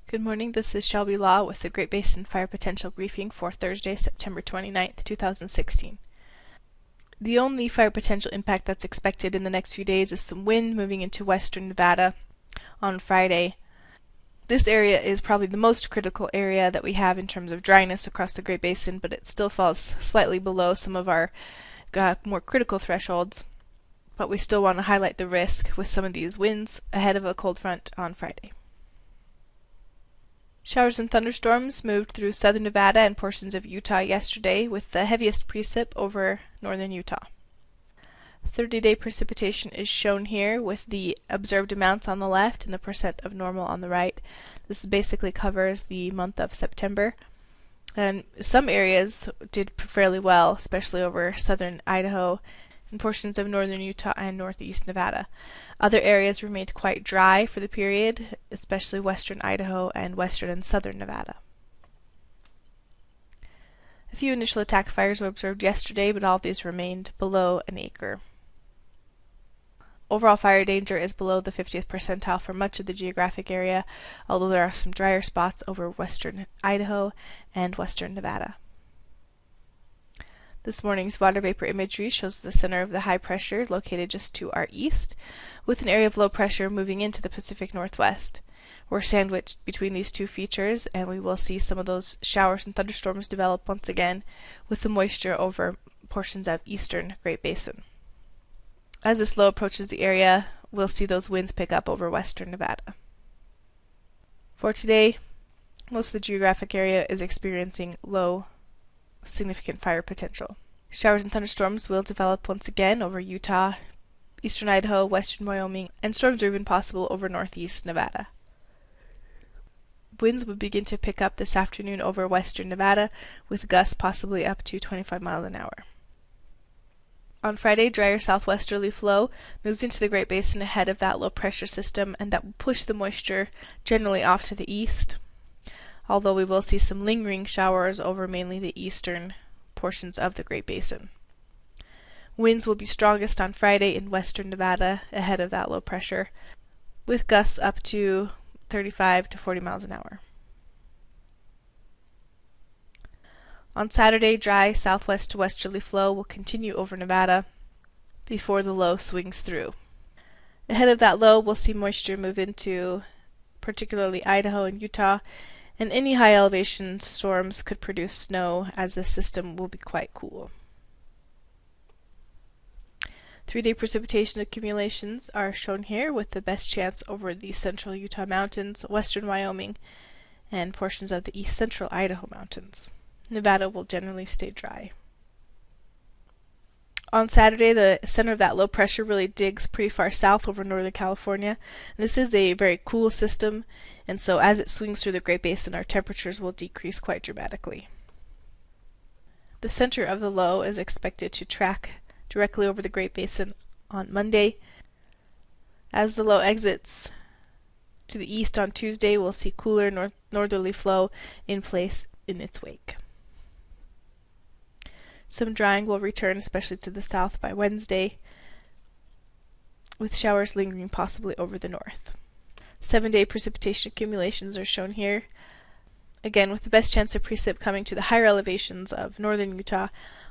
Good morning, this is Shelby Law with the Great Basin Fire Potential Briefing for Thursday, September 29th, 2016. The only fire potential impact that's expected in the next few days is some wind moving into western Nevada on Friday. This area is probably the most critical area that we have in terms of dryness across the Great Basin, but it still falls slightly below some of our more critical thresholds. But we still want to highlight the risk with some of these winds ahead of a cold front on Friday. Showers and thunderstorms moved through southern Nevada and portions of Utah yesterday, with the heaviest precip over northern Utah. 30-day precipitation is shown here with the observed amounts on the left and the percent of normal on the right. This basically covers the month of September. And some areas did fairly well, especially over southern Idaho and portions of northern Utah and northeast Nevada. Other areas remained quite dry for the period, especially western Idaho and western and southern Nevada. A few initial attack fires were observed yesterday, but all of these remained below an acre. Overall fire danger is below the 50th percentile for much of the geographic area, although there are some drier spots over western Idaho and western Nevada. This morning's water vapor imagery shows the center of the high pressure located just to our east, with an area of low pressure moving into the Pacific Northwest. We're sandwiched between these two features, and we will see some of those showers and thunderstorms develop once again with the moisture over portions of eastern Great Basin. As this low approaches the area, we'll see those winds pick up over western Nevada. For today, most of the geographic area is experiencing low significant fire potential. Showers and thunderstorms will develop once again over Utah, eastern Idaho, western Wyoming, and storms are even possible over northeast Nevada. Winds will begin to pick up this afternoon over western Nevada, with gusts possibly up to 25 miles an hour. On Friday, drier southwesterly flow moves into the Great Basin ahead of that low pressure system, and that will push the moisture generally off to the east, although we will see some lingering showers over mainly the eastern portions of the Great Basin. Winds will be strongest on Friday in western Nevada ahead of that low pressure, with gusts up to 35 to 40 miles an hour. On Saturday, dry southwest to westerly flow will continue over Nevada before the low swings through. Ahead of that low, we'll see moisture move into particularly Idaho and Utah, and any high elevation storms could produce snow, as the system will be quite cool. 3-day precipitation accumulations are shown here, with the best chance over the central Utah mountains, western Wyoming, and portions of the east central Idaho mountains. Nevada will generally stay dry. On Saturday, the center of that low pressure really digs pretty far south over northern California. And this is a very cool system, and so as it swings through the Great Basin, our temperatures will decrease quite dramatically. The center of the low is expected to track directly over the Great Basin on Monday. As the low exits to the east on Tuesday, we'll see cooler northerly flow in place in its wake. Some drying will return, especially to the south, by Wednesday, with showers lingering possibly over the north. 7-day precipitation accumulations are shown here, again with the best chance of precip coming to the higher elevations of northern Utah,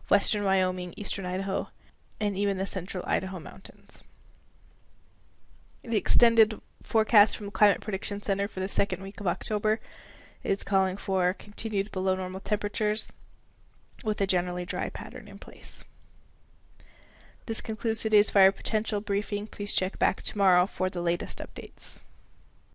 western Wyoming, eastern Idaho, and even the central Idaho mountains. The extended forecast from the Climate Prediction Center for the second week of October is calling for continued below normal temperatures, with a generally dry pattern in place. This concludes today's fire potential briefing. Please check back tomorrow for the latest updates.